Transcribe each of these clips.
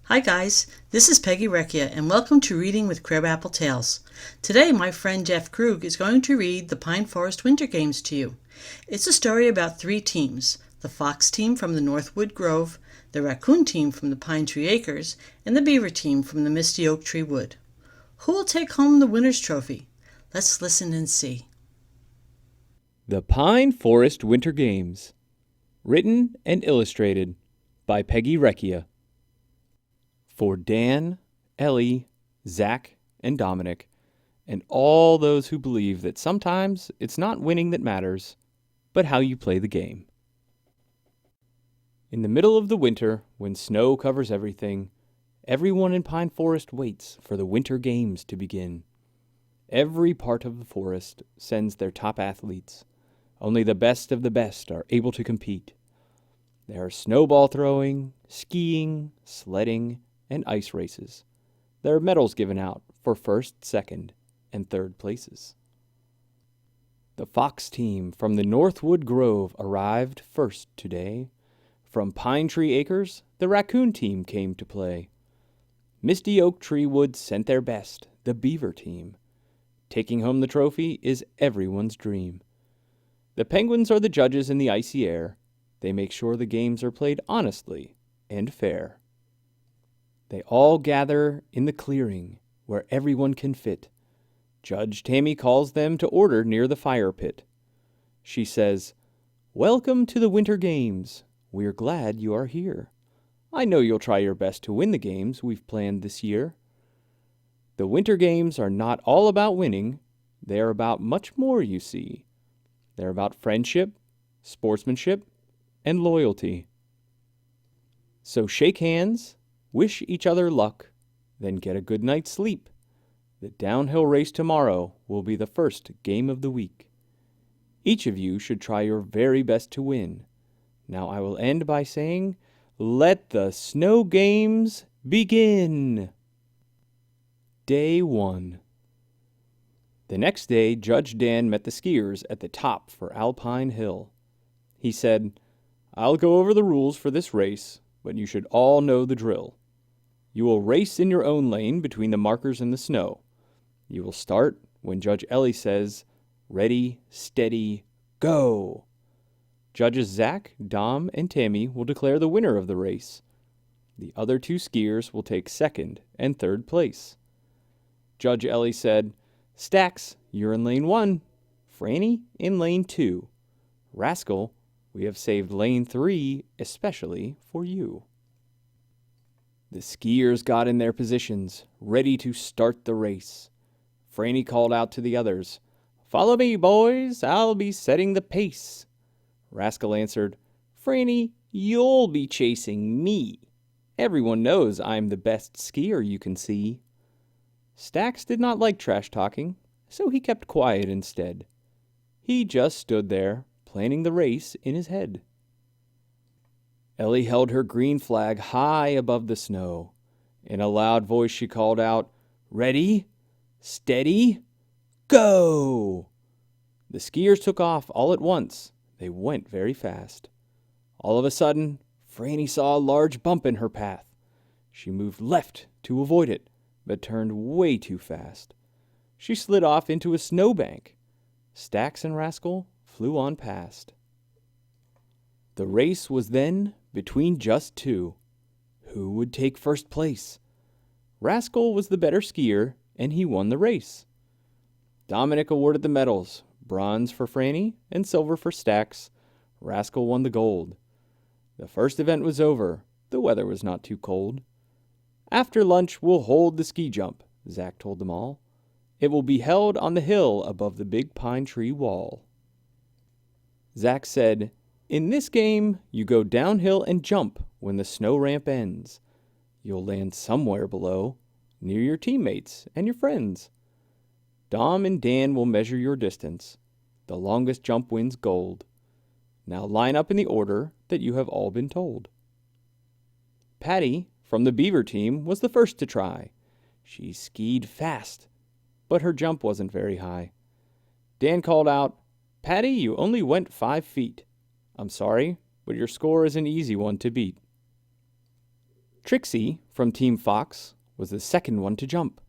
Hi guys, this is Peggy Recchia and welcome to Reading with Crabapple Tales. Today my friend Jeff Krug is going to read the Pine Forest Winter Games to you. It's a story about three teams, the Fox Team from the Northwood Grove, the Raccoon Team from the Pine Tree Acres, and the Beaver Team from the Misty Oak Tree Wood. Who will take home the winner's trophy? Let's listen and see. The Pine Forest Winter Games. Written and illustrated by Peggy Recchia. For Dan, Ellie, Zach, and Dominic, and all those who believe that sometimes it's not winning that matters, but how you play the game. In the middle of the winter, when snow covers everything, everyone in Pine Forest waits for the Winter Games to begin. Every part of the forest sends their top athletes. Only the best of the best are able to compete. There are snowball throwing, skiing, sledding, and ice races. There are medals given out for first, second, and third places. The Fox Team from the Northwood Grove arrived first today. From Pine Tree Acres, the Raccoon Team came to play. Misty Oak Tree Wood sent their best, the Beaver Team. Taking home the trophy is everyone's dream. The penguins are the judges in the icy air. They make sure the games are played honestly and fair. They all gather in the clearing where everyone can fit. Judge Tammy calls them to order near the fire pit. She says, "Welcome to the Winter Games. We're glad you are here. I know you'll try your best to win the games we've planned this year." The Winter Games are not all about winning. They are about much more, you see. They're about friendship, sportsmanship, and loyalty. So shake hands, wish each other luck, then get a good night's sleep. The downhill race tomorrow will be the first game of the week. Each of you should try your very best to win. Now I will end by saying, let the snow games begin. Day 1. The next day, Judge Dan met the skiers at the top for Alpine Hill. He said, "I'll go over the rules for this race, but you should all know the drill. You will race in your own lane between the markers in the snow. You will start when Judge Ellie says, 'Ready, steady, go!' Judges Zach, Dom, and Tammy will declare the winner of the race. The other two skiers will take second and third place." Judge Ellie said, "Stacks, you're in lane 1. Franny in lane 2. Rascal, we have saved lane 3 especially for you." The skiers got in their positions, ready to start the race. Franny called out to the others, "Follow me, boys, I'll be setting the pace." Rascal answered, "Franny, you'll be chasing me. Everyone knows I'm the best skier you can see." Stacks did not like trash talking, so he kept quiet instead. He just stood there, planning the race in his head. Ellie held her green flag high above the snow. In a loud voice she called out, "Ready, steady, go!" The skiers took off all at once. They went very fast. All of a sudden, Franny saw a large bump in her path. She moved left to avoid it, but turned way too fast. She slid off into a snowbank. Stacks and Rascal flew on past. The race was then between just two. Who would take first place? Rascal was the better skier, and he won the race. Dominic awarded the medals, bronze for Franny and silver for Stacks. Rascal won the gold. The first event was over. The weather was not too cold. "After lunch, we'll hold the ski jump," Zach told them all. "It will be held on the hill above the big pine tree wall." Zach said, "In this game, you go downhill and jump when the snow ramp ends. You'll land somewhere below, near your teammates and your friends. Dom and Dan will measure your distance. The longest jump wins gold. Now line up in the order that you have all been told." Patty, from the Beaver Team, was the first to try. She skied fast, but her jump wasn't very high. Dan called out, "Patty, you only went 5 feet. I'm sorry, but your score is an easy one to beat." Trixie from Team Fox was the second one to jump.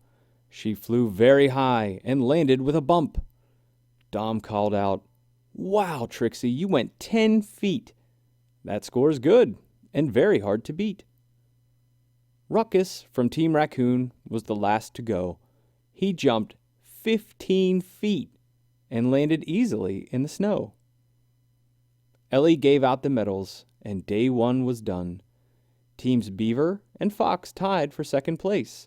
She flew very high and landed with a bump. Dom called out, "Wow, Trixie, you went 10 feet. That score is good and very hard to beat." Ruckus from Team Raccoon was the last to go. He jumped 15 feet and landed easily in the snow. Ellie gave out the medals, and day 1 was done. Teams Beaver and Fox tied for second place.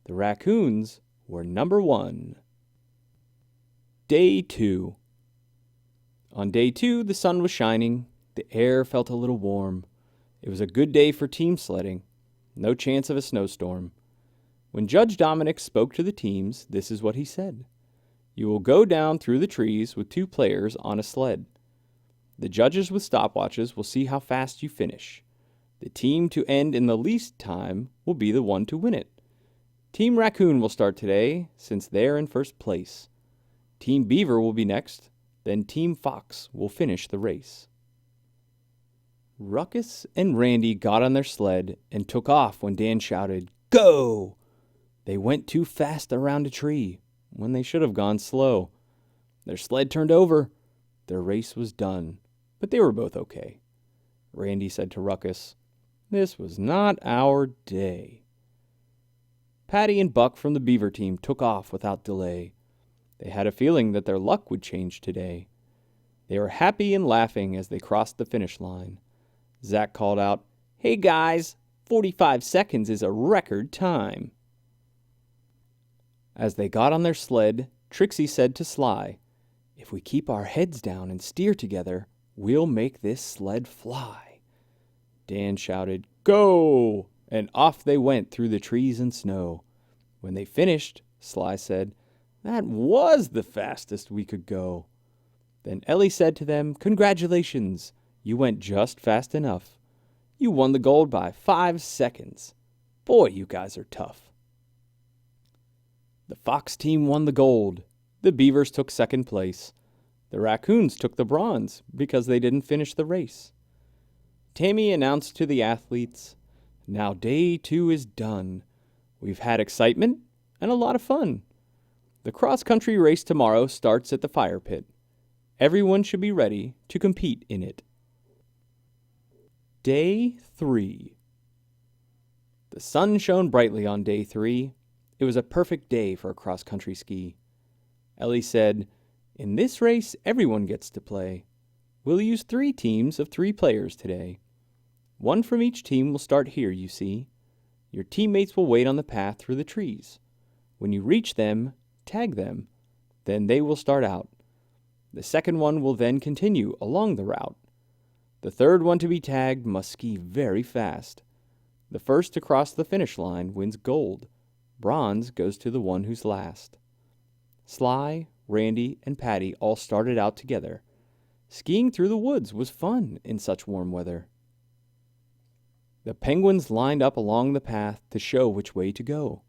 The Raccoons were number 1. Day 2. On day 2, the sun was shining. The air felt a little warm. It was a good day for team sledding. No chance of a snowstorm. When Judge Dominic spoke to the teams, this is what he said. "You will go down through the trees with 2 players on a sled. The judges with stopwatches will see how fast you finish. The team to end in the least time will be the one to win it. Team Raccoon will start today, since they're in first place. Team Beaver will be next, then Team Fox will finish the race." Ruckus and Randy got on their sled and took off when Dan shouted, "Go!" They went too fast around a tree when they should have gone slow. Their sled turned over. Their race was done, but they were both okay. Randy said to Ruckus, "This was not our day." Patty and Buck from the Beaver Team took off without delay. They had a feeling that their luck would change today. They were happy and laughing as they crossed the finish line. Zach called out, "Hey guys, 45 seconds is a record time." As they got on their sled, Trixie said to Sly, "If we keep our heads down and steer together, we'll make this sled fly." Dan shouted, "Go!" and off they went through the trees and snow. When they finished, Sly said, "That was the fastest we could go." Then Ellie said to them, "Congratulations, you went just fast enough. You won the gold by 5 seconds. Boy, you guys are tough." The Fox team won the gold. The Beavers took second place. The Raccoons took the bronze because they didn't finish the race. Tammy announced to the athletes, "Now day 2 is done. We've had excitement and a lot of fun. The cross-country race tomorrow starts at the fire pit. Everyone should be ready to compete in it." Day 3. The sun shone brightly on day 3. It was a perfect day for a cross-country ski. Ellie said, "In this race, everyone gets to play. We'll use 3 teams of 3 players today. 1 from each team will start here, you see. Your teammates will wait on the path through the trees. When you reach them, tag them. Then they will start out. The second one will then continue along the route. The third one to be tagged must ski very fast. The first to cross the finish line wins gold. Bronze goes to the one who's last." Sly, Randy, and Patty all started out together. Skiing through the woods was fun in such warm weather. The penguins lined up along the path to show which way to go.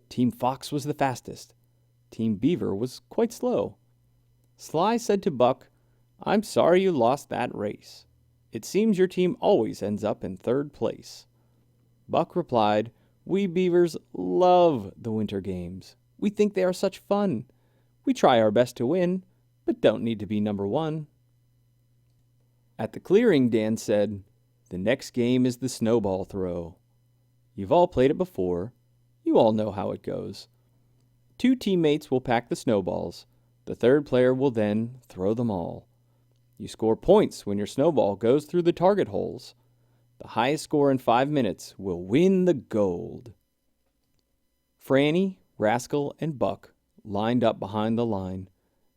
Team Fox was the fastest. Team Beaver was quite slow. Sly said to Buck, "I'm sorry you lost that race. It seems your team always ends up in third place." Buck replied, "We Beavers love the winter games. We think they are such fun. We try our best to win, but don't need to be number 1. At the clearing, Dan said, "The next game is the Snowball Throw. You've all played it before. You all know how it goes. 2 teammates will pack the snowballs. The third player will then throw them all. You score points when your snowball goes through the target holes. The highest score in 5 minutes will win the gold." Franny, Rascal, and Buck lined up behind the line.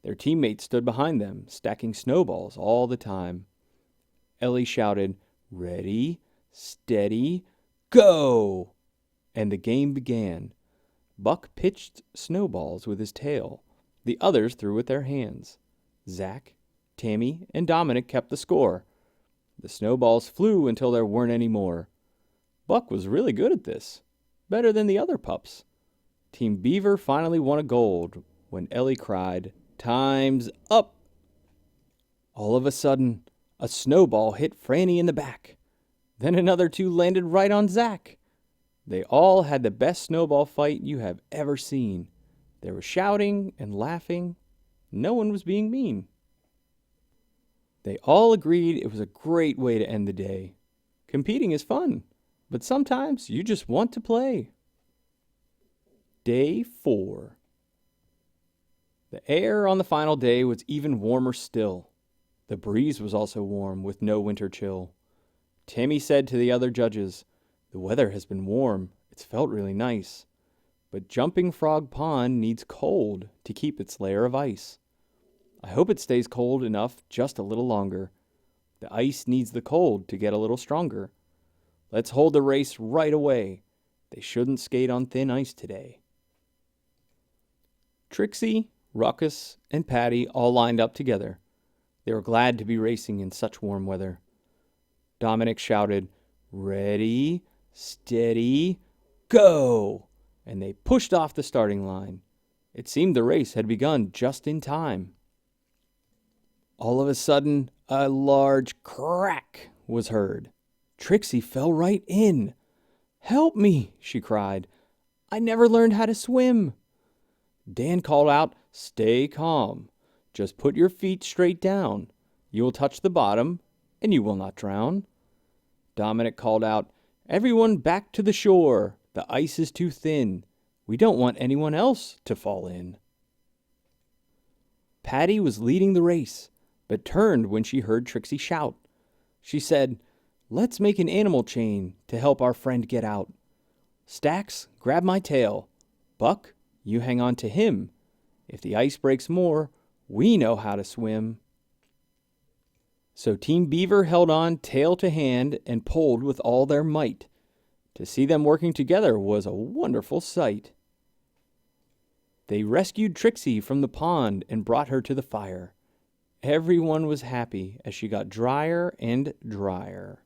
Their teammates stood behind them, stacking snowballs all the time. Ellie shouted, "Ready, steady, go!" And the game began. Buck pitched snowballs with his tail. The others threw with their hands. Zach, Tammy, and Dominic kept the score. The snowballs flew until there weren't any more. Buck was really good at this, better than the other pups. Team Beaver finally won a gold when Ellie cried, "Time's up!" All of a sudden, a snowball hit Franny in the back. Then another 2 landed right on Zach. They all had the best snowball fight you have ever seen. There was shouting and laughing. No one was being mean. They all agreed it was a great way to end the day. Competing is fun, but sometimes you just want to play. Day 4. The air on the final day was even warmer still. The breeze was also warm, with no winter chill. Tammy said to the other judges, "The weather has been warm. It's felt really nice. But Jumping Frog Pond needs cold to keep its layer of ice. I hope it stays cold enough just a little longer. The ice needs the cold to get a little stronger. Let's hold the race right away. They shouldn't skate on thin ice today." Trixie, Ruckus, and Patty all lined up together. They were glad to be racing in such warm weather. Dominic shouted, "Ready, steady, go!" And they pushed off the starting line. It seemed the race had begun just in time. All of a sudden, a large crack was heard. Trixie fell right in. "Help me," she cried. "I never learned how to swim." Dan called out, "Stay calm. Just put your feet straight down. You will touch the bottom, and you will not drown." Dominic called out, "Everyone back to the shore. The ice is too thin. We don't want anyone else to fall in." Patty was leading the race, but turned when she heard Trixie shout. She said, "Let's make an animal chain to help our friend get out. Stax, grab my tail. Buck, you hang on to him. If the ice breaks more, we know how to swim." So Team Beaver held on tail to hand and pulled with all their might. To see them working together was a wonderful sight. They rescued Trixie from the pond and brought her to the fire. Everyone was happy as she got drier and drier.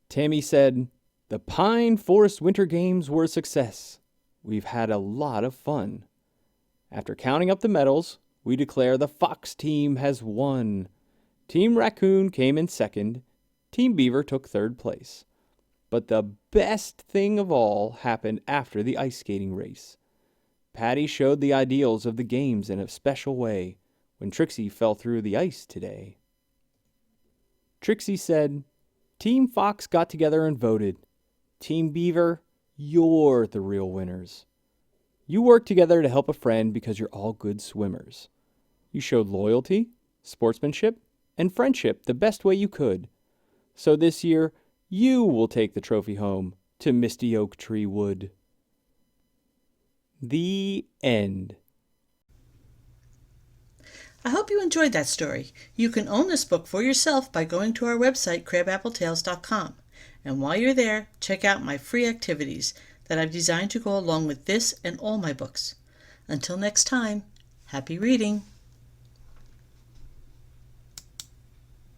Tammy said, "The Pine Forest Winter Games were a success. We've had a lot of fun. After counting up the medals, we declare the Fox team has won. Team Raccoon came in second. Team Beaver took third place. But the best thing of all happened after the ice skating race. Patty showed the ideals of the games in a special way when Trixie fell through the ice today." Trixie said, "Team Fox got together and voted. Team Beaver, you're the real winners. You worked together to help a friend because you're all good swimmers. You showed loyalty, sportsmanship, and friendship the best way you could. So this year, you will take the trophy home to Misty Oak Tree Wood." The end. I hope you enjoyed that story. You can own this book for yourself by going to our website, crabapple.tales.com. And while you're there, check out my free activities that I've designed to go along with this and all my books. Until next time, happy reading!